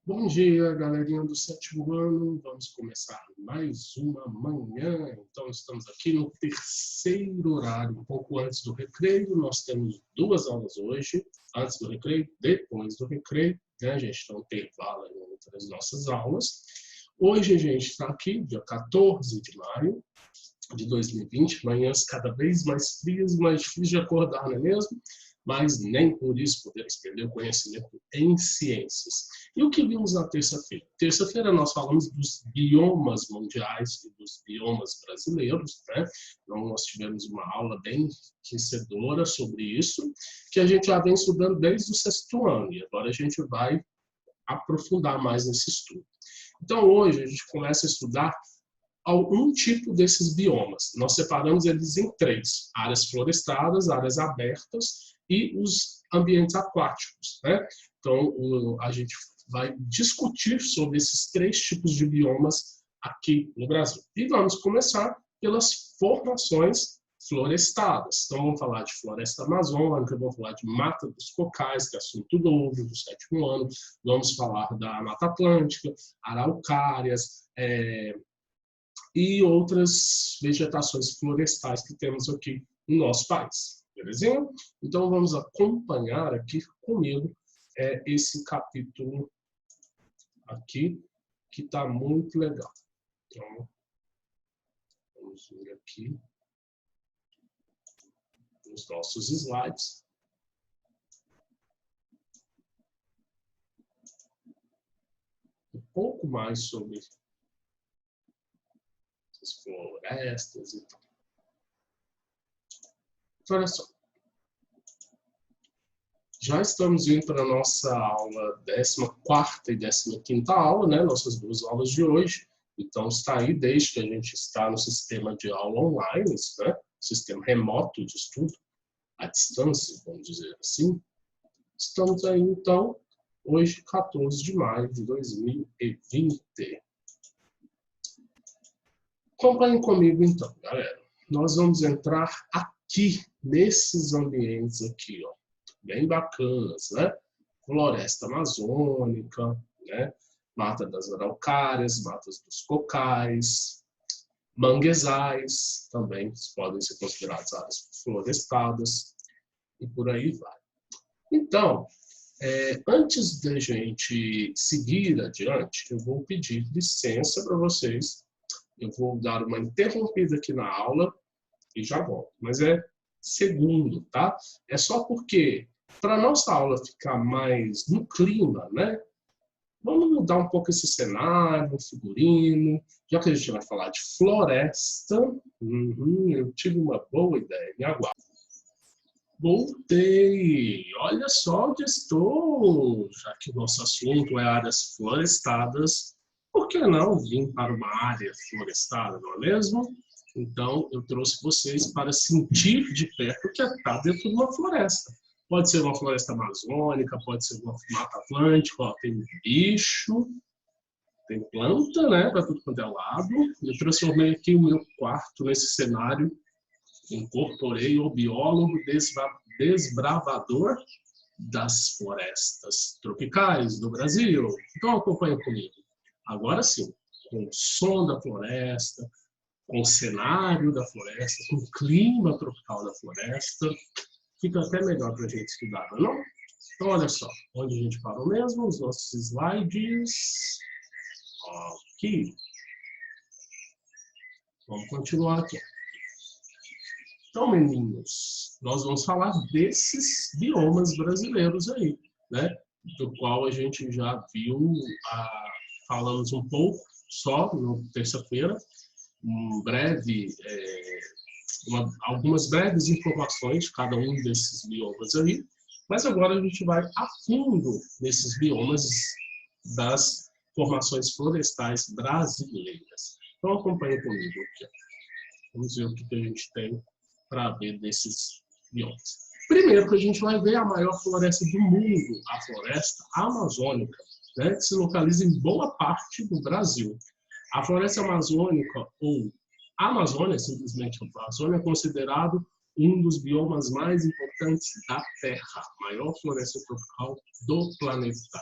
Bom dia, galerinha do sétimo ano. Vamos começar mais uma manhã. Então, estamos aqui no terceiro horário, um pouco antes do recreio. Nós temos duas aulas hoje, antes do recreio, depois do recreio, né? A gente tem um intervalo entre as nossas aulas. Hoje a gente está aqui, dia 14 de maio de 2020, manhãs cada vez mais frias, mais difíceis de acordar, não é mesmo? Mas nem por isso podemos perder o conhecimento em ciências. E o que vimos na terça-feira? Terça-feira nós falamos dos biomas mundiais e dos biomas brasileiros, né? Então nós tivemos uma aula bem enriquecedora sobre isso, que a gente já vem estudando desde o sexto ano, e agora a gente vai aprofundar mais nesse estudo. Então hoje a gente começa a estudar algum tipo desses biomas. Nós separamos eles em três: áreas florestadas, áreas abertas e os ambientes aquáticos, né? Então, a gente vai discutir sobre esses três tipos de biomas aqui no Brasil. E vamos começar pelas formações florestadas. Então, vamos falar de floresta amazônica, vamos falar de mata dos cocais, que é assunto novo do sétimo ano, vamos falar da Mata Atlântica, araucárias, e outras vegetações florestais que temos aqui no nosso país. Belezinha? Então vamos acompanhar aqui comigo esse capítulo aqui, que está muito legal. Então, vamos ver aqui os nossos slides. Um pouco mais sobre as florestas e tal. Então, olha só. Já estamos indo para a nossa aula 14ª e 15ª aula, né? Nossas duas aulas de hoje. Então, está aí desde que a gente está no sistema de aula online, né? Sistema remoto de estudo, à distância, vamos dizer assim. Estamos aí, então, hoje, 14 de maio de 2020. Acompanhem comigo, então, galera. Nós vamos entrar aqui, nesses ambientes aqui, ó. Bem bacanas, né? Floresta amazônica, né? Mata das araucárias, matas dos cocais, manguezais, também podem ser consideradas áreas florestadas, e por aí vai. Então, antes da gente seguir adiante, eu vou pedir licença para vocês. Eu vou dar uma interrompida aqui na aula e já volto. Mas é segundo, tá? É só porque, para a nossa aula ficar mais no clima, né? Vamos mudar um pouco esse cenário, o figurino, já que a gente vai falar de floresta. Eu tive uma boa ideia, me aguarde. Voltei! Olha só onde estou! Já que o nosso assunto é áreas florestadas, por que não vir para uma área florestada, não é mesmo? Então, eu trouxe vocês para sentir de perto o que está dentro de uma floresta. Pode ser uma floresta amazônica, pode ser uma mata atlântica, ó, tem bicho, tem planta, né, para tudo quanto é lado. Eu transformei aqui o meu quarto nesse cenário, incorporei o biólogo desbravador das florestas tropicais do Brasil. Então, acompanha comigo. Agora sim, com o som da floresta, com o cenário da floresta, com o clima tropical da floresta, fica até melhor para a gente estudar, não é? Então, olha só, onde a gente parou mesmo, os nossos slides. Aqui. Vamos continuar aqui. Então, meninos, nós vamos falar desses biomas brasileiros aí, né? Do qual a gente já viu, falamos um pouco só na terça-feira, algumas breves informações de cada um desses biomas aí, mas agora a gente vai a fundo nesses biomas das formações florestais brasileiras. Então acompanhe comigo aqui. Vamos ver o que a gente tem para ver desses biomas. Primeiro que a gente vai ver a maior floresta do mundo, a floresta amazônica, né, que se localiza em boa parte do Brasil. A floresta amazônica, ou Amazônia, simplesmente a Amazônia, é considerado um dos biomas mais importantes da Terra, a maior floresta tropical do planeta.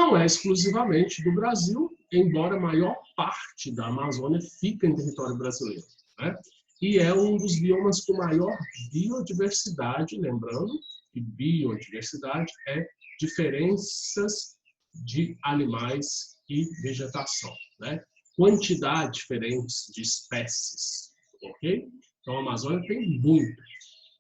Não é exclusivamente do Brasil, embora a maior parte da Amazônia fica em território brasileiro, né? E é um dos biomas com maior biodiversidade, lembrando que biodiversidade é diferenças de animais e vegetação, né? Quantidade diferente de espécies, ok? Então a Amazônia tem muito.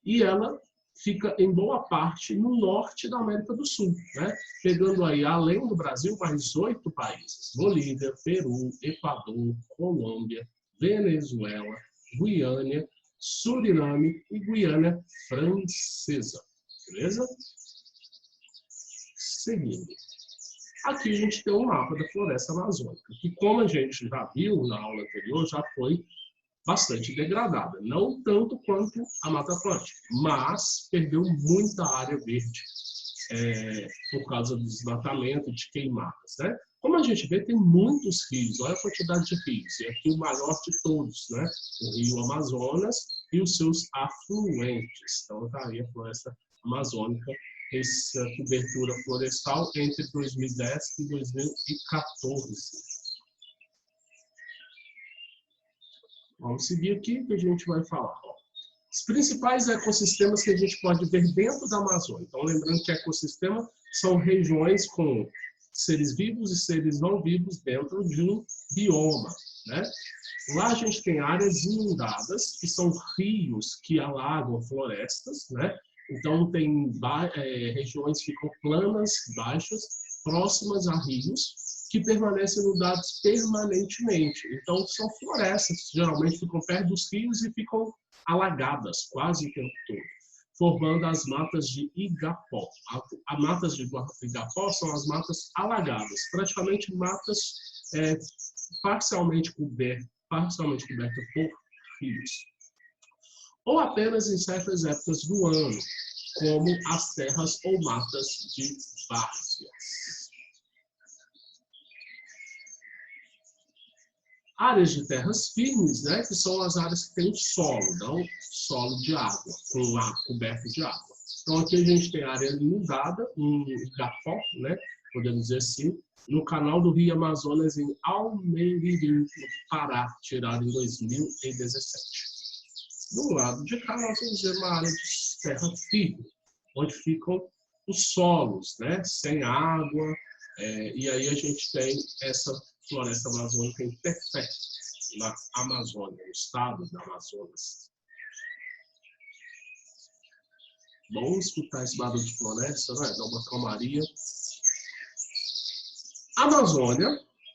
E ela fica em boa parte no norte da América do Sul, né? Pegando aí, além do Brasil, mais 8 países: Bolívia, Peru, Equador, Colômbia, Venezuela, Guiana, Suriname e Guiana Francesa. Beleza? Seguindo. Aqui a gente tem um mapa da floresta amazônica, que, como a gente já viu na aula anterior, já foi bastante degradada. Não tanto quanto a Mata Atlântica, mas perdeu muita área verde por causa do desmatamento, de queimadas, né? Como a gente vê, tem muitos rios, olha a quantidade de rios, e aqui o maior de todos, né? O Rio Amazonas e os seus afluentes. Então, está aí a floresta amazônica, essa cobertura florestal entre 2010 e 2014. Vamos seguir aqui que a gente vai falar. Os principais ecossistemas que a gente pode ver dentro da Amazônia. Então, lembrando que ecossistema são regiões com seres vivos e seres não vivos dentro de um bioma, né? Lá a gente tem áreas inundadas, que são rios que alagam florestas, né? Então, tem regiões que ficam planas, baixas, próximas a rios, que permanecem inundados permanentemente. Então, são florestas, geralmente ficam perto dos rios e ficam alagadas quase o tempo todo, formando as matas de Igapó. As matas de Igapó são as matas alagadas, praticamente matas parcialmente cobertas por rios. Ou apenas em certas épocas do ano, como as terras ou matas de várzeas. Áreas de terras firmes, né, que são as áreas que têm solo, não solo de água, com ar coberto de água. Então aqui a gente tem área inundada, um igapó, né, podemos dizer assim, no canal do Rio Amazonas, em Almeirim, no Pará, tirado em 2017. Do lado de cá, nós vamos ver uma área de terra firme, onde ficam os solos, né, sem água, e aí a gente tem essa floresta amazônica em Tefé, na Amazônia, no estado da Amazonas. Bom escutar esse barulho de floresta, né? Dá uma calmaria. A Amazônia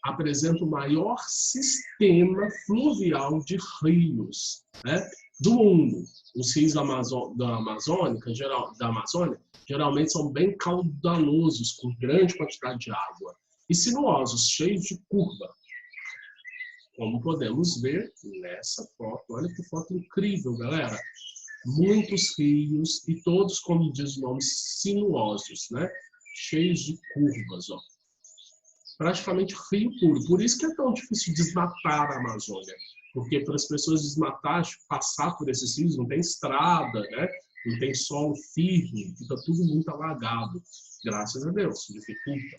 apresenta o maior sistema fluvial de rios, né, do mundo. Os rios da Amazônia geralmente são bem caudalosos, com grande quantidade de água, e sinuosos, cheios de curva. Como podemos ver nessa foto. Olha que foto incrível, galera. Muitos rios e todos, como diz o nome, sinuosos, né? Cheios de curvas, ó. Praticamente rio puro. Por isso que é tão difícil desmatar a Amazônia. Porque para as pessoas desmatar, passar por esses rios, não tem estrada, né? Não tem solo firme, fica tudo muito alagado. Graças a Deus, dificulta.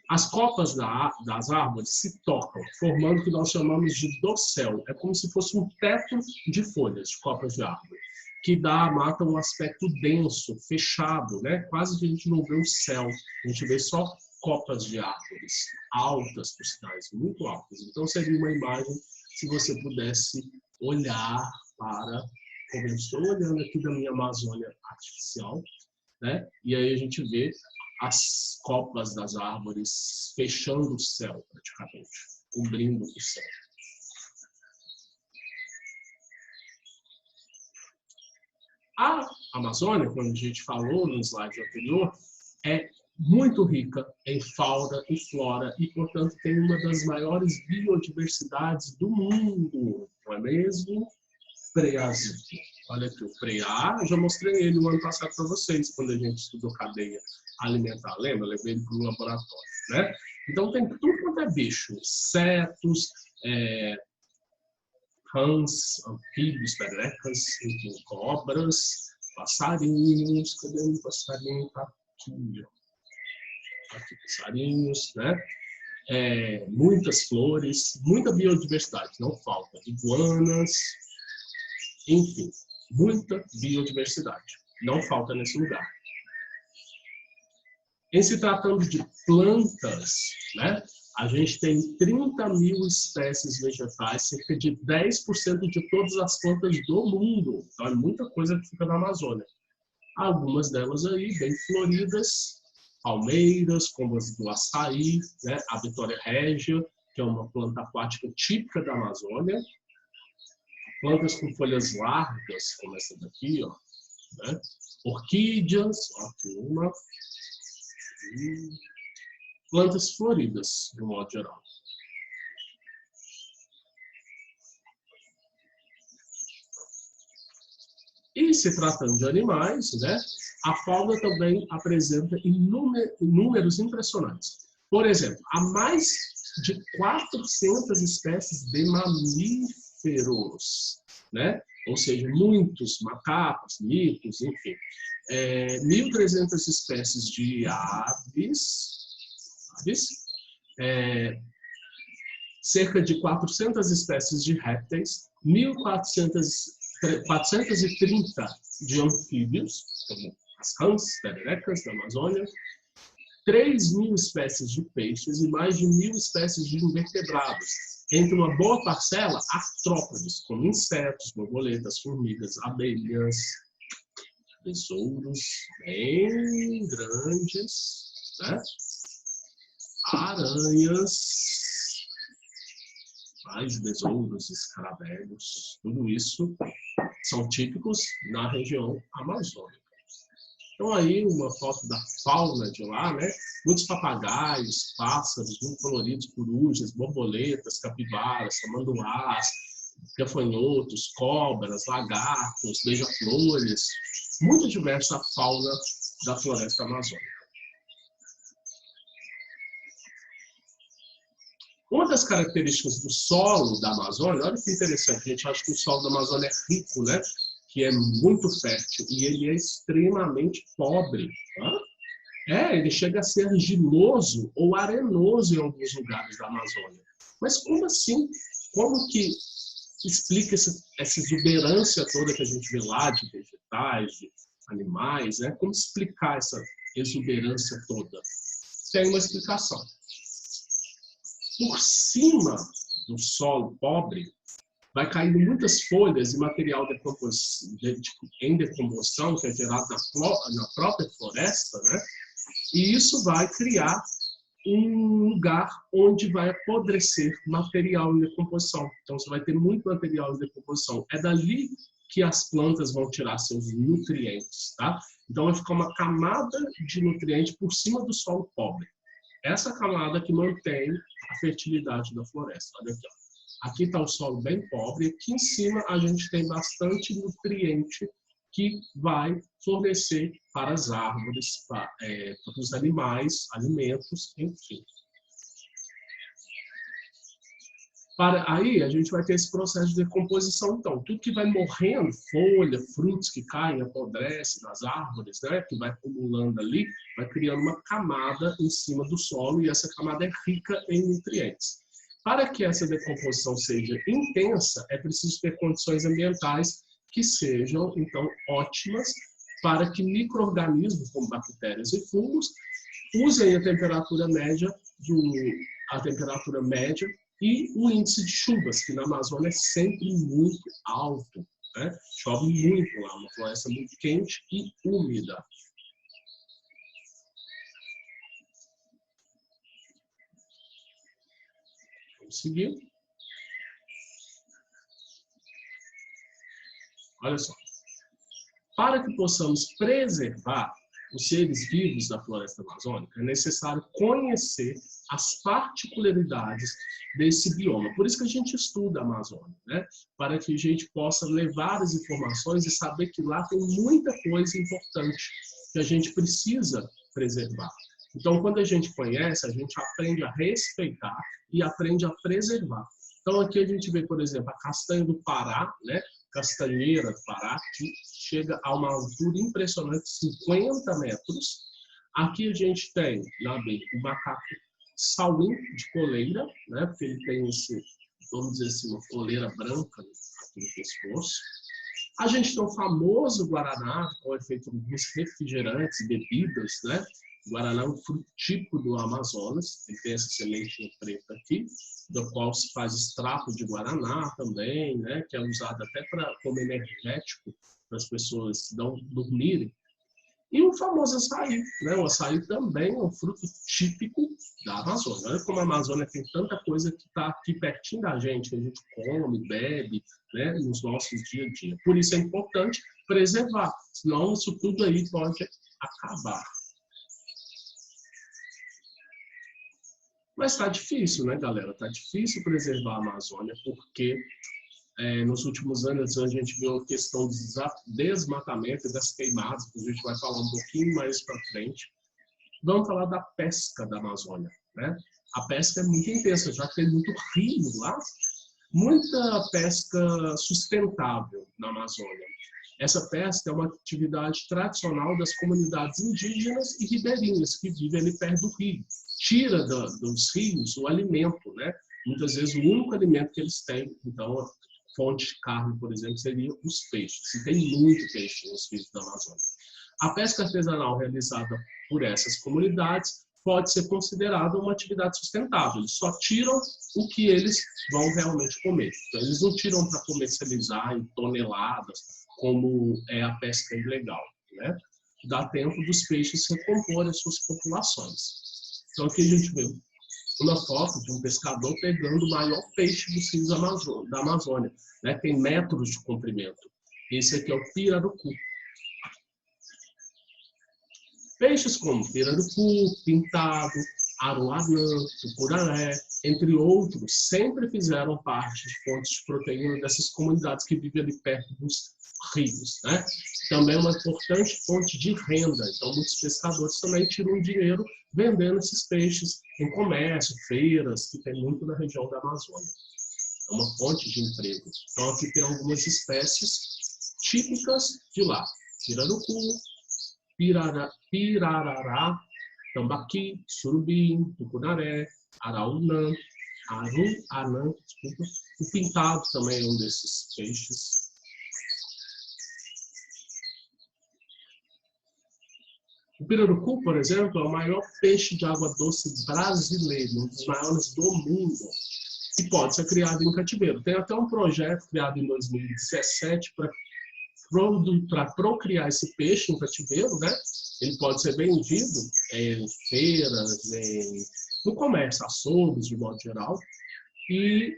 As copas das árvores se tocam, formando o que nós chamamos de dossel. É como se fosse um teto de folhas de copas de árvore, que dá à mata um aspecto denso, fechado, né? Quase que a gente não vê o céu, a gente vê só copas de árvores, altas, por sinais, muito altas. Então seria uma imagem, se você pudesse olhar para, como eu estou olhando aqui da minha Amazônia artificial, né? E aí a gente vê as copas das árvores fechando o céu, praticamente, cobrindo o céu. A Amazônia, como a gente falou no slide anterior, é muito rica em fauna e flora e, portanto, tem uma das maiores biodiversidades do mundo, não é mesmo? Preásia. Olha aqui, o preá, eu já mostrei ele no ano passado para vocês, quando a gente estudou cadeia alimentar. Lembra? Eu levei ele para o laboratório, né? Então, tem tudo quanto é bicho. Insetos, rãs, anfíbios, perecas, cobras, passarinhos. Cadê o passarinho? Tá aqui, ó. aqui passarinhos, né? Muitas flores, muita biodiversidade, não falta. Iguanas, enfim, muita biodiversidade. Não falta nesse lugar. Em se tratando de plantas, né, a gente tem 30 mil espécies vegetais, cerca de 10% de todas as plantas do mundo. Então, é muita coisa que fica na Amazônia. Algumas delas aí, bem floridas, palmeiras, como as do açaí, né, a Vitória Régia, que é uma planta aquática típica da Amazônia. Plantas com folhas largas, como essa daqui, ó, né? Orquídeas, ó, aqui uma. Plantas floridas, de um modo geral. E se tratando de animais, né, a fauna também apresenta números impressionantes. Por exemplo, há mais de 400 espécies de mamíferos, né? Ou seja, muitos macacos, micos, enfim. 1.300 espécies de aves, cerca de 400 espécies de répteis, 430 de anfíbios, como as rãs, pererecas da Amazônia, 3.000 espécies de peixes e mais de 1.000 espécies de invertebrados, entre uma boa parcela artrópodes, como insetos, borboletas, formigas, abelhas, besouros bem grandes, né? Aranhas, mais besouros, escaravelhos, tudo isso são típicos na região amazônica. Então aí uma foto da fauna de lá, né? Muitos papagaios, pássaros muito coloridos, corujas, borboletas, capivaras, tamanduás, gafanhotos, cobras, lagartos, beija-flores, muito diversa a fauna da floresta amazônica. Uma das características do solo da Amazônia, olha que interessante, a gente acha que o solo da Amazônia é rico, né? Que é muito fértil, e ele é extremamente pobre. Tá? Ele chega a ser argiloso ou arenoso em alguns lugares da Amazônia. Mas como assim? Como que explica essa exuberância toda que a gente vê lá de vegetais, de animais, né? Como explicar essa exuberância toda? Tem uma explicação. Por cima do solo pobre, vai caindo muitas folhas e material em decomposição, que é gerado na própria floresta, né? E isso vai criar um lugar onde vai apodrecer material em decomposição. Então, você vai ter muito material em decomposição. É dali que as plantas vão tirar seus nutrientes, tá? Então, vai ficar uma camada de nutrientes por cima do solo pobre. Essa camada que mantém a fertilidade da floresta. Olha aqui, ó. Aqui está o solo bem pobre, aqui em cima a gente tem bastante nutriente que vai fornecer para as árvores, para os animais, alimentos, enfim. Aí a gente vai ter esse processo de decomposição, então. Tudo que vai morrendo, folha, frutos que caem, apodrecem nas árvores, né, que vai acumulando ali, vai criando uma camada em cima do solo, e essa camada é rica em nutrientes. Para que essa decomposição seja intensa, é preciso ter condições ambientais que sejam, então, ótimas para que micro-organismos, como bactérias e fungos, usem a temperatura média e o índice de chuvas, que na Amazônia é sempre muito alto. Né? Chove muito lá, uma floresta muito quente e úmida. Vamos seguir. Olha só. Para que possamos preservar os seres vivos da floresta amazônica, é necessário conhecer as particularidades desse bioma. Por isso que a gente estuda a Amazônia, né? Para que a gente possa levar as informações e saber que lá tem muita coisa importante que a gente precisa preservar. Então, quando a gente conhece, a gente aprende a respeitar e aprende a preservar. Então, aqui a gente vê, por exemplo, a castanha do Pará, né? Castanheira do Pará, que chega a uma altura impressionante, 50 metros. Aqui a gente tem, na B, o macaco sauim de coleira, né? Porque ele tem esse, vamos dizer assim, uma coleira branca aqui no pescoço. A gente tem o famoso guaraná, com efeito dos refrigerantes, bebidas, né? O guaraná é um fruto típico do Amazonas, ele tem essa semente preta aqui, do qual se faz extrato de guaraná também, né? Que é usado até como energético para as pessoas não dormirem. E o famoso açaí, né? O açaí também é um fruto típico da Amazônia. Olha como a Amazônia tem tanta coisa que está aqui pertinho da gente, que a gente come, bebe, né? Nos nossos dia a dia. Por isso é importante preservar, senão isso tudo aí pode acabar. Mas está difícil, né, galera? Está difícil preservar a Amazônia, porque nos últimos anos a gente viu a questão do desmatamento e das queimadas, que a gente vai falar um pouquinho mais para frente. Vamos falar da pesca da Amazônia, né? A pesca é muito intensa, já que tem muito rio lá, muita pesca sustentável na Amazônia. Essa pesca é uma atividade tradicional das comunidades indígenas e ribeirinhas que vivem ali perto do rio. Tira dos rios o alimento, né? Muitas vezes o único alimento que eles têm. Então, a fonte de carne, por exemplo, seria os peixes. E tem muito peixe nos rios da Amazônia. A pesca artesanal realizada por essas comunidades pode ser considerada uma atividade sustentável. Eles só tiram o que eles vão realmente comer. Então, eles não tiram para comercializar em toneladas, como é a pesca ilegal, né? Dá tempo dos peixes recomporem suas populações. Então, aqui a gente vê uma foto de um pescador pegando o maior peixe dos rios da Amazônia, né? Tem metros de comprimento. Esse aqui é o pirarucu. Peixes como pirarucu, pintado, aruanã, tucunaré, entre outros, sempre fizeram parte de fontes de proteína dessas comunidades que vivem ali perto dos rios, né? Também é uma importante fonte de renda. Então, muitos pescadores também tiram dinheiro vendendo esses peixes em comércio, feiras, que tem muito na região da Amazônia. É uma fonte de emprego. Então, aqui tem algumas espécies típicas de lá. Pirarucu, pirarará, tambaqui, surubim, tucunaré, araúna, aruanã, desculpa. O pintado também é um desses peixes. O pirarucu, por exemplo, é o maior peixe de água doce brasileiro, um dos maiores do mundo, e pode ser criado em cativeiro. Tem até um projeto criado em 2017 para procriar esse peixe em cativeiro, né? Ele pode ser vendido em feiras, no comércio, açougues, de modo geral, e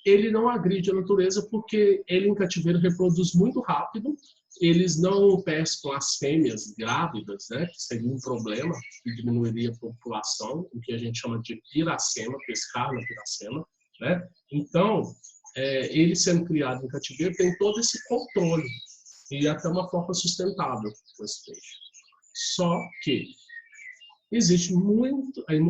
ele não agride a natureza porque ele em cativeiro reproduz muito rápido, eles não pescam as fêmeas grávidas, né, que seria um problema, que diminuiria a população, o que a gente chama de piracema, pescar na piracema, né? Então, ele sendo criado em cativeiro tem todo esse controle e até uma forma sustentável com esse peixe. Só que existe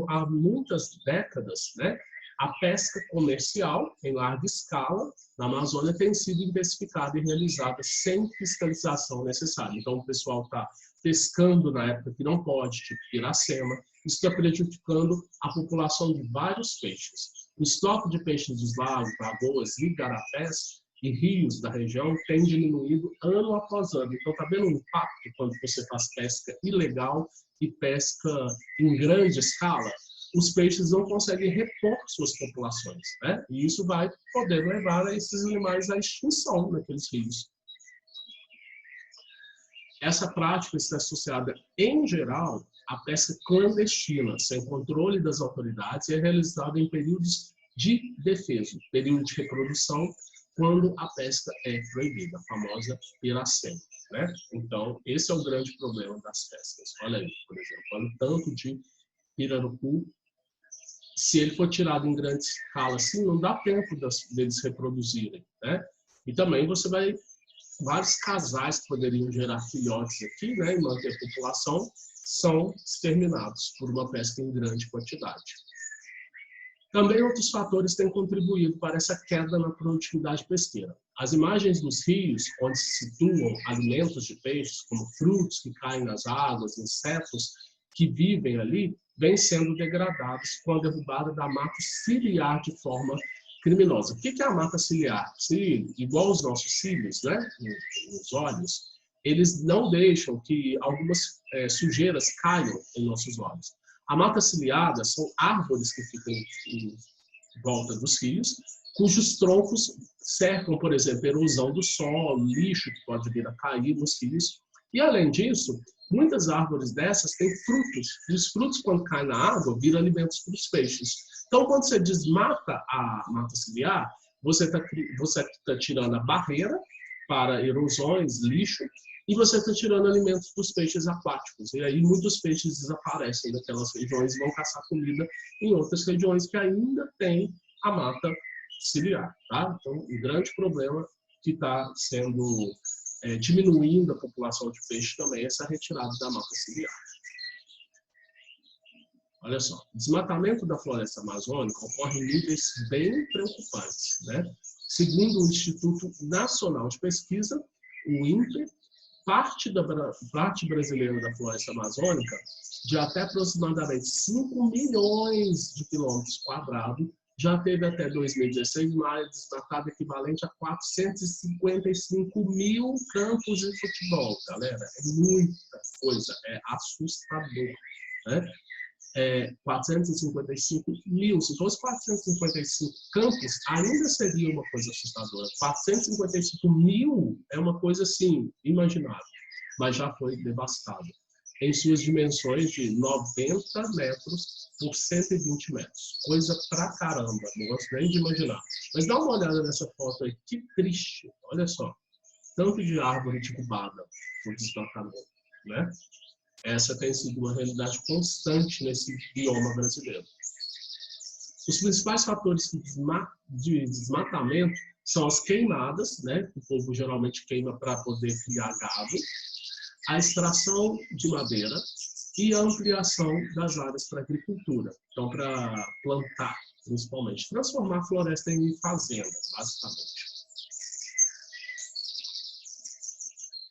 há muitas décadas, né, a pesca comercial em larga escala na Amazônia tem sido intensificada e realizada sem fiscalização necessária. Então, o pessoal está pescando na época que não pode, tipo piracema. Isso está prejudicando a população de vários peixes. O estoque de peixes dos lagos, lagoas e igarapés e rios da região tem diminuído ano após ano. Então, está vendo um impacto quando você faz pesca ilegal e pesca em grande escala? Os peixes não conseguem repor suas populações, né? E isso vai poder levar a esses animais à extinção naqueles rios. Essa prática está associada, em geral, à pesca clandestina, sem controle das autoridades, e é realizada em períodos de defeso, período de reprodução, quando a pesca é proibida, a famosa piracema, né? Então, esse é o grande problema das pescas. Olha aí, por exemplo, olha o tanto de pirarucu. Se ele for tirado em grande escala assim, não dá tempo deles reproduzirem, né? E também você vai vários casais que poderiam gerar filhotes aqui, né, e manter a população, são exterminados por uma pesca em grande quantidade. Também outros fatores têm contribuído para essa queda na produtividade pesqueira. As imagens dos rios, onde se situam alimentos de peixes, como frutos que caem nas águas, insetos, que vivem ali vêm sendo degradados com a derrubada da mata ciliar de forma criminosa. O que é a mata ciliar? Se, igual os nossos cílios, né, nos olhos, eles não deixam que algumas sujeiras caiam em nossos olhos. A mata ciliada são árvores que ficam em volta dos rios, cujos troncos cercam, por exemplo, erosão do solo, lixo que pode vir a cair nos rios. E, além disso, muitas árvores dessas têm frutos, e os frutos, quando caem na água, viram alimentos para os peixes. Então, quando você desmata a mata ciliar, você tá tirando a barreira para erosões, lixo, e você está tirando alimentos dos peixes aquáticos. E aí muitos peixes desaparecem daquelas regiões e vão caçar comida em outras regiões que ainda tem a mata ciliar. Tá? Então, um grande problema que está sendo diminuindo a população de peixe também é essa retirada da mata ciliar. Olha só, o desmatamento da floresta amazônica ocorre em níveis bem preocupantes, né? Segundo o Instituto Nacional de Pesquisa, o INPE, parte brasileira da floresta amazônica, de até aproximadamente 5 milhões de quilômetros quadrados, já teve até 2016 uma área desmatada equivalente a 455 mil campos de futebol, galera. É muita coisa, é assustador, né? 455 mil. Se fosse 455 campos, ainda seria uma coisa assustadora. 455 mil é uma coisa assim, imaginável, mas já foi devastado. Em suas dimensões de 90 metros por 120 metros. Coisa pra caramba, não gosto nem de imaginar. Mas dá uma olhada nessa foto aí, que triste. Olha só, tanto de árvore derrubada por desmatamento, né? Essa tem sido uma realidade constante nesse bioma brasileiro. Os principais fatores de desmatamento são as queimadas, né, que o povo geralmente queima para poder criar gado, a extração de madeira e a ampliação das áreas para agricultura. Então, para plantar, principalmente. Transformar a floresta em fazenda, basicamente.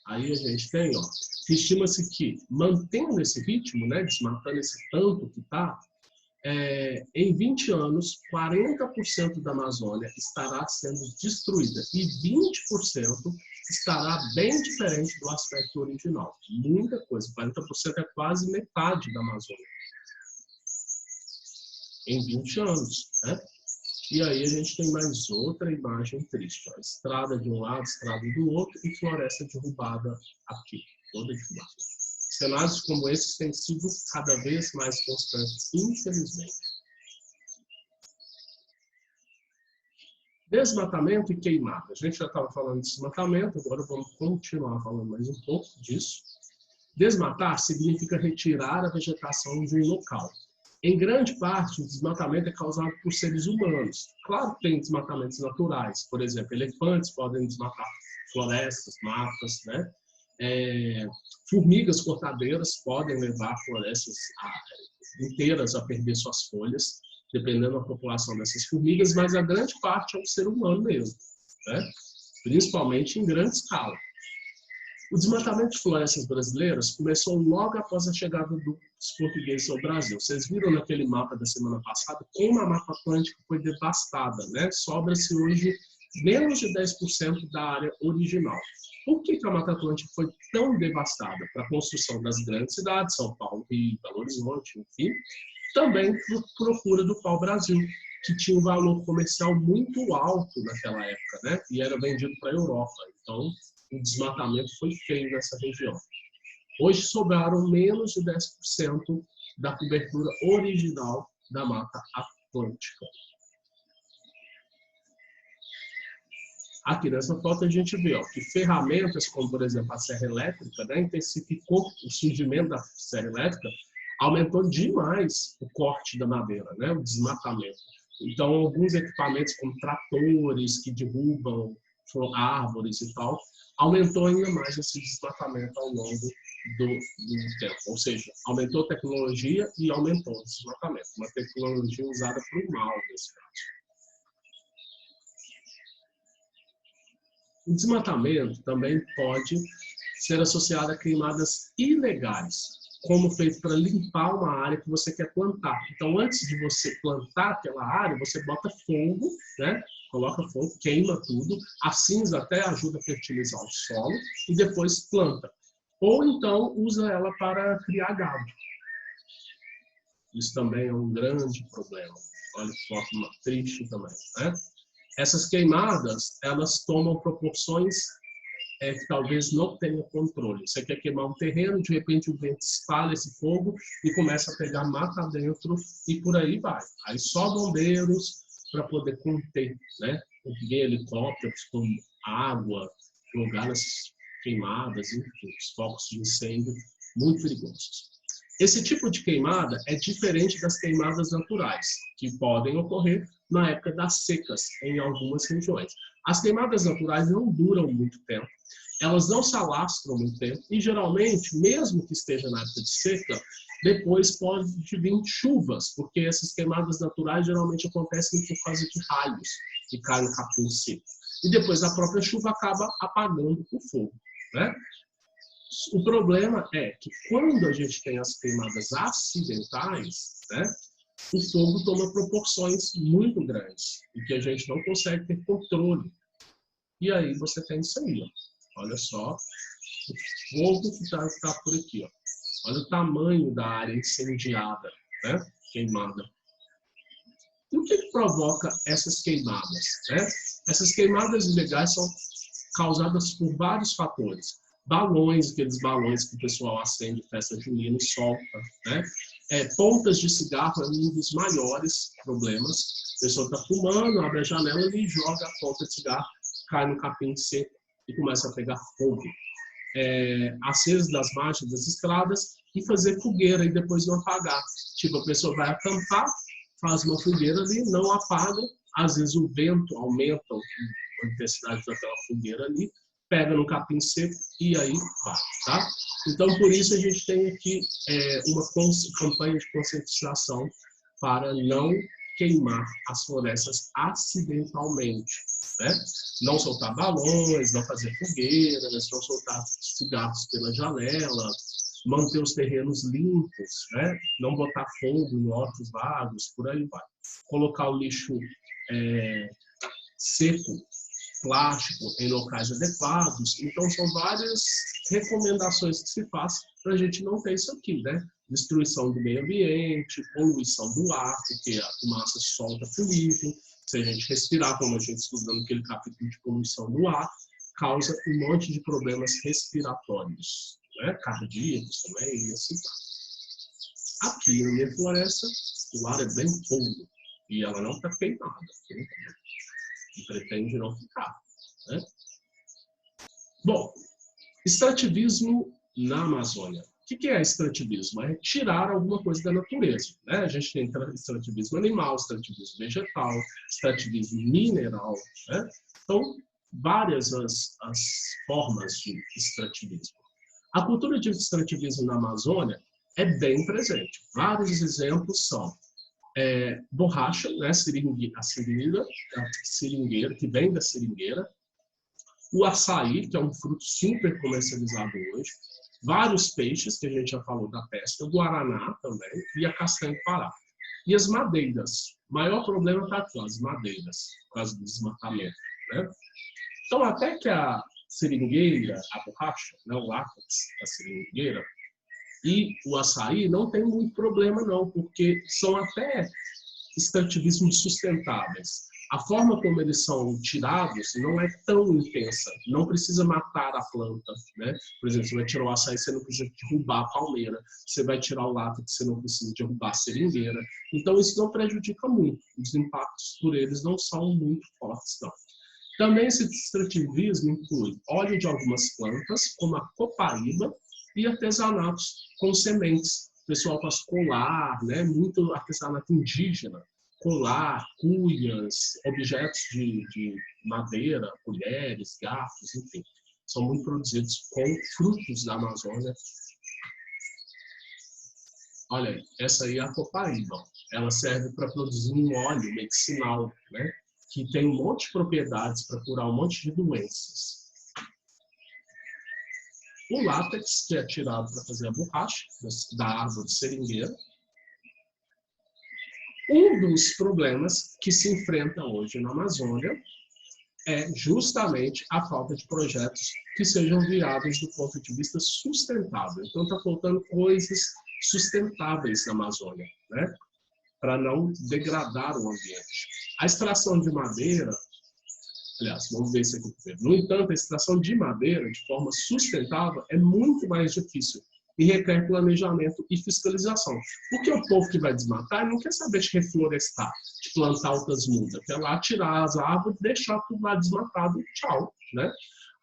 Aí a gente tem, ó, estima-se que, mantendo esse ritmo, né, desmatando esse tanto que está, em 20 anos, 40% da Amazônia estará sendo destruída e 20% estará bem diferente do aspecto original. Muita coisa, 40% é quase metade da Amazônia. Em 20 anos, né? E aí a gente tem mais outra imagem triste. Ó. Estrada de um lado, estrada do outro e floresta derrubada aqui, toda derrubada. Cenários como esses têm sido cada vez mais constantes, infelizmente. Desmatamento e queimada. A gente já estava falando de desmatamento, agora vamos continuar falando mais um pouco disso. Desmatar significa retirar a vegetação de um local. Em grande parte, o desmatamento é causado por seres humanos. Claro que tem desmatamentos naturais, por exemplo, elefantes podem desmatar florestas, matas, né? Formigas cortadeiras podem levar florestas inteiras a perder suas folhas, dependendo da população dessas formigas, mas a grande parte é o ser humano mesmo, né? Principalmente em grande escala. O desmatamento de florestas brasileiras começou logo após a chegada dos portugueses ao Brasil. Vocês viram naquele mapa da semana passada como a Mata Atlântica foi devastada, né? Sobra-se hoje menos de 10% da área original. Por que a Mata Atlântica foi tão devastada? Para a construção das grandes cidades, São Paulo, Rio, Belo Horizonte, enfim. Também por procura do pau-brasil, que tinha um valor comercial muito alto naquela época, né? E era vendido para a Europa. Então, o desmatamento foi feio nessa região. Hoje sobraram menos de 10% da cobertura original da Mata Atlântica. Aqui nessa foto a gente vê que ferramentas como, por exemplo, a serra elétrica, né, intensificou o surgimento da serra elétrica, aumentou demais o corte da madeira, né, o desmatamento. Então, alguns equipamentos como tratores que derrubam árvores e tal, aumentou ainda mais esse desmatamento ao longo do tempo. Ou seja, aumentou a tecnologia e aumentou o desmatamento. Uma tecnologia usada para o mal, nesse caso. O desmatamento também pode ser associado a queimadas ilegais. como feito para limpar uma área que você quer plantar. Então, antes de você plantar aquela área, você bota fogo, né? Coloca fogo, queima tudo. A cinza até ajuda a fertilizar o solo e depois planta. Ou então usa ela para criar gado. Isso também é um grande problema. Olha que forma triste também, né? Essas queimadas, elas tomam proporções que talvez não tenha controle. Você quer queimar um terreno, de repente o vento espalha esse fogo e começa a pegar mata dentro e por aí vai. Aí só bombeiros para poder conter, né? Enviar helicópteros com água, jogar nessas queimadas, enfim, os focos de incêndio muito perigosos. Esse tipo de queimada é diferente das queimadas naturais, que podem ocorrer na época das secas em algumas regiões. As queimadas naturais não duram muito tempo, elas não se alastram muito tempo e, geralmente, mesmo que esteja na época de seca, depois pode vir chuvas, porque essas queimadas naturais geralmente acontecem por causa de raios que caem no capim seco. E depois a própria chuva acaba apagando o fogo, né? O problema é que quando a gente tem as queimadas acidentais, né, o fogo toma proporções muito grandes e que a gente não consegue ter controle. E aí você tem isso aí, ó. Olha só, o fogo que está por aqui, ó. Olha o tamanho da área incendiada, né, queimada. E o que provoca essas queimadas, né? Essas queimadas ilegais são causadas por vários fatores. Balões, aqueles balões que o pessoal acende em festa junina e solta, né? Pontas de cigarro é um dos maiores problemas. A pessoa está fumando, abre a janela e joga a ponta de cigarro, cai no capim seco e começa a pegar fogo. Aceso das margens das estradas e fazer fogueira e depois não apagar. Tipo, a pessoa vai acampar, faz uma fogueira ali, não apaga, às vezes o vento aumenta a intensidade daquela fogueira ali, pega no capim seco e aí vai, tá? Então, por isso a gente tem aqui uma campanha de conscientização para não queimar as florestas acidentalmente, né? Não soltar balões, não fazer fogueiras, não soltar cigarros pela janela, manter os terrenos limpos, né? Não botar fogo em hortos vagos, por aí vai. Colocar o lixo seco, plástico em locais adequados. Então, são várias recomendações que se faz para a gente não ter isso aqui, né? Destruição do meio ambiente, poluição do ar, porque a fumaça solta poluído. Se a gente respirar, como a gente estudou naquele capítulo de poluição do ar, causa um monte de problemas respiratórios, né? Cardíacos também, e assim vai. Aqui na minha floresta, o ar é bem puro e ela não está queimada. E pretende não ficar, né? Bom, extrativismo na Amazônia. O que é extrativismo? É tirar alguma coisa da natureza, né? A gente tem extrativismo animal, extrativismo vegetal, extrativismo mineral, né? Então, várias as formas de extrativismo. A cultura de extrativismo na Amazônia é bem presente. Vários exemplos são borracha, né, a seringueira, que vem da seringueira, o açaí, que é um fruto super comercializado hoje, vários peixes, que a gente já falou da pesca, o guaraná também, e a castanha do Pará. E as madeiras. O maior problema está aqui, as madeiras, por causa do desmatamento, né? Então, até que a seringueira, a borracha, né, o látex da seringueira, e o açaí não tem muito problema não, porque são até extrativismos sustentáveis. A forma como eles são tirados não é tão intensa, não precisa matar a planta, né? Por exemplo, você vai tirar o açaí, você não precisa derrubar a palmeira, você vai tirar o látex, você não precisa derrubar a seringueira. Então isso não prejudica muito, os impactos por eles não são muito fortes, não. Também esse extrativismo inclui óleo de algumas plantas, como a copaíba, e artesanatos com sementes. O pessoal faz colar, né? Muito artesanato indígena, colar, cuias, objetos de madeira, colheres, garfos, enfim. São muito produzidos com frutos da Amazônia. Olha aí, essa aí é a copaíba. Ela serve para produzir um óleo medicinal, né? Que tem um monte de propriedades para curar um monte de doenças. O látex, que é tirado para fazer a borracha da árvore seringueira. Um dos problemas que se enfrenta hoje na Amazônia é justamente a falta de projetos que sejam viáveis do ponto de vista sustentável. Então, está faltando coisas sustentáveis na Amazônia, né? Para não degradar o ambiente. A extração de madeira, aliás, vamos ver isso aqui primeiro. No entanto, a extração de madeira de forma sustentável é muito mais difícil e requer planejamento e fiscalização. Porque o povo que vai desmatar não quer saber de reflorestar, de plantar outras mudas, quer lá tirar as árvores, deixar tudo lá desmatado e tchau, né?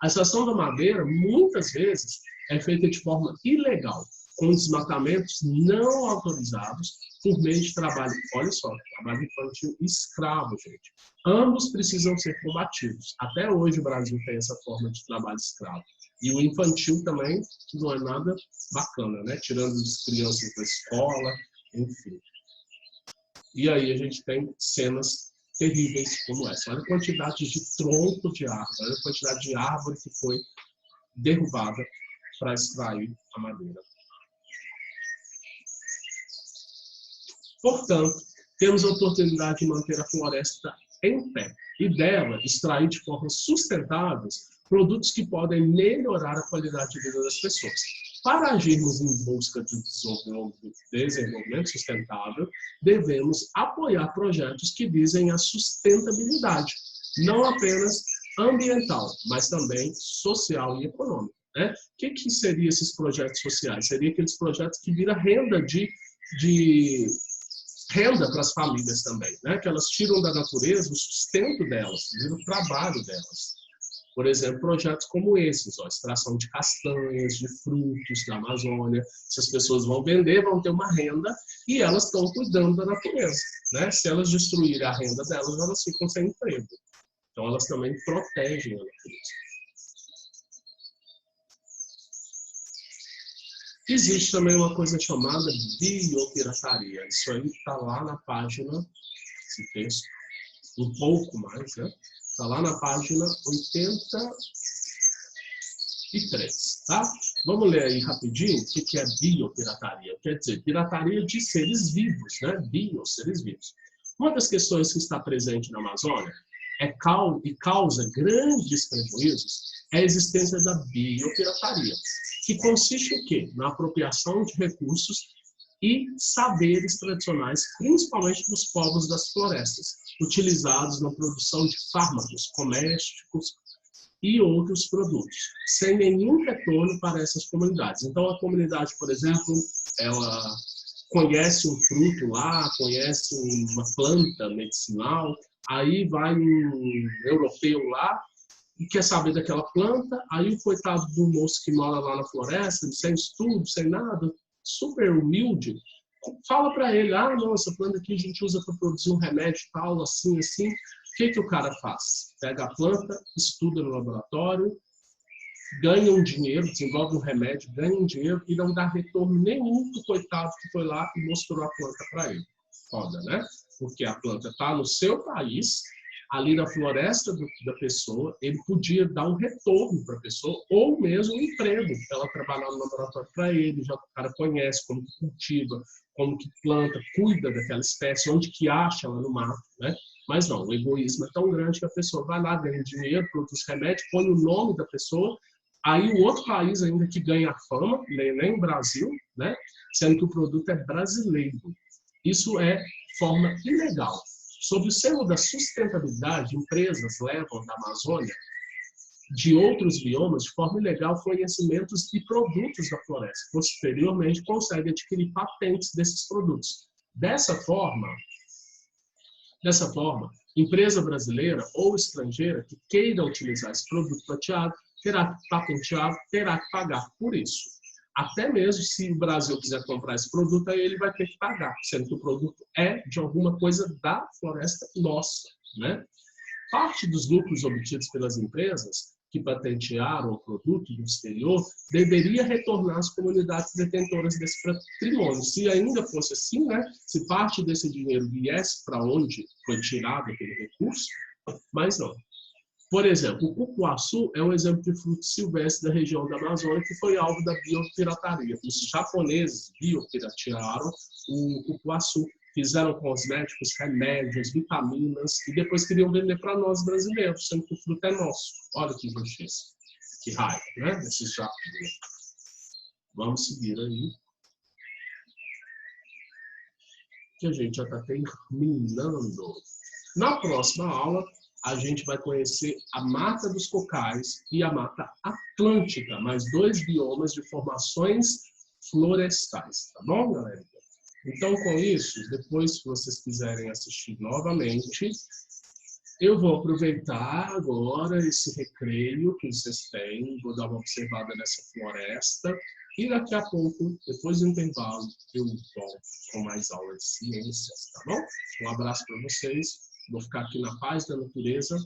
A extração da madeira, muitas vezes, é feita de forma ilegal, com desmatamentos não autorizados por meio de trabalho, olha só, trabalho infantil escravo, gente. Ambos precisam ser combatidos. Até hoje o Brasil tem essa forma de trabalho escravo. E o infantil também não é nada bacana, né? Tirando as crianças da escola, enfim. E aí a gente tem cenas terríveis como essa. Olha a quantidade de tronco de árvore, olha a quantidade de árvore que foi derrubada para extrair a madeira. Portanto, temos a oportunidade de manter a floresta em pé e dela extrair de forma sustentável produtos que podem melhorar a qualidade de vida das pessoas. Para agirmos em busca de desenvolvimento sustentável, devemos apoiar projetos que visem a sustentabilidade, não apenas ambiental, mas também social e econômica. Né? O que seriam esses projetos sociais? Seriam aqueles projetos que viram renda renda para as famílias também, né? Que elas tiram da natureza o sustento delas, o trabalho delas. Por exemplo, projetos como esses, ó, extração de castanhas, de frutos da Amazônia. Essas pessoas vão vender, vão ter uma renda e elas estão cuidando da natureza. Né? Se elas destruírem a renda delas, elas ficam sem emprego. Então, elas também protegem a natureza. Existe também uma coisa chamada biopirataria. Isso aí está lá na página, esse texto, um pouco mais, né? Está lá na página 83, tá? Vamos ler aí rapidinho o que é biopirataria. Quer dizer, pirataria de seres vivos, né? Seres vivos. Uma das questões que está presente na Amazônia e causa grandes prejuízos é a existência da biopirataria, que consiste em quê? Na apropriação de recursos e saberes tradicionais, principalmente dos povos das florestas, utilizados na produção de fármacos, comésticos e outros produtos, sem nenhum retorno para essas comunidades. Então, a comunidade, por exemplo, ela conhece um fruto lá, conhece uma planta medicinal, aí vai um europeu lá e quer saber daquela planta, aí o coitado do moço que mora lá na floresta, sem estudo, sem nada, super humilde, fala para ele, não, essa planta aqui a gente usa para produzir um remédio tal, assim, assim. O que o cara faz? Pega a planta, estuda no laboratório, ganha um dinheiro, desenvolve um remédio, ganha um dinheiro e não dá retorno nenhum pro coitado que foi lá e mostrou a planta para ele. Foda, né? Porque a planta está no seu país, ali na floresta da pessoa, ele podia dar um retorno para a pessoa, ou mesmo um emprego, ela trabalhar no laboratório para ele, já o cara conhece como que cultiva, como que planta, cuida daquela espécie, onde que acha ela no mato, né? Mas não, o egoísmo é tão grande que a pessoa vai lá, ganha dinheiro, produz remédio, põe o nome da pessoa, aí o outro país ainda que ganha fama, nem o Brasil, né? Sendo que o produto é brasileiro. Isso é forma ilegal. Sob o selo da sustentabilidade, empresas levam da Amazônia de outros biomas de forma ilegal conhecimentos e produtos da floresta. Posteriormente, conseguem adquirir patentes desses produtos. Dessa forma, empresa brasileira ou estrangeira que queira utilizar esse produto patenteado, terá que pagar por isso. Até mesmo se o Brasil quiser comprar esse produto, aí ele vai ter que pagar, sendo que o produto é de alguma coisa da floresta nossa, né? Parte dos lucros obtidos pelas empresas que patentearam o produto do exterior deveria retornar às comunidades detentoras desse patrimônio. Se ainda fosse assim, né? Se parte desse dinheiro viesse para onde foi tirado aquele recurso, mas não. Por exemplo, o cupuaçu é um exemplo de fruto silvestre da região da Amazônia que foi alvo da biopirataria. Os japoneses biopiratearam o cupuaçu, fizeram cosméticos, remédios, vitaminas e depois queriam vender para nós brasileiros, sendo que o fruto é nosso. Olha que injustiça, que raiva, né? Desses japoneses. Vamos seguir aí, que a gente já está terminando. Na próxima aula, a gente vai conhecer a Mata dos Cocais e a Mata Atlântica, mais 2 biomas de formações florestais, tá bom, galera? Então, com isso, depois, se vocês quiserem assistir novamente, eu vou aproveitar agora esse recreio que vocês têm, vou dar uma observada nessa floresta, e daqui a pouco, depois do intervalo, eu volto com mais aulas de ciências, tá bom? Um abraço para vocês. Vou ficar aqui na paz da natureza.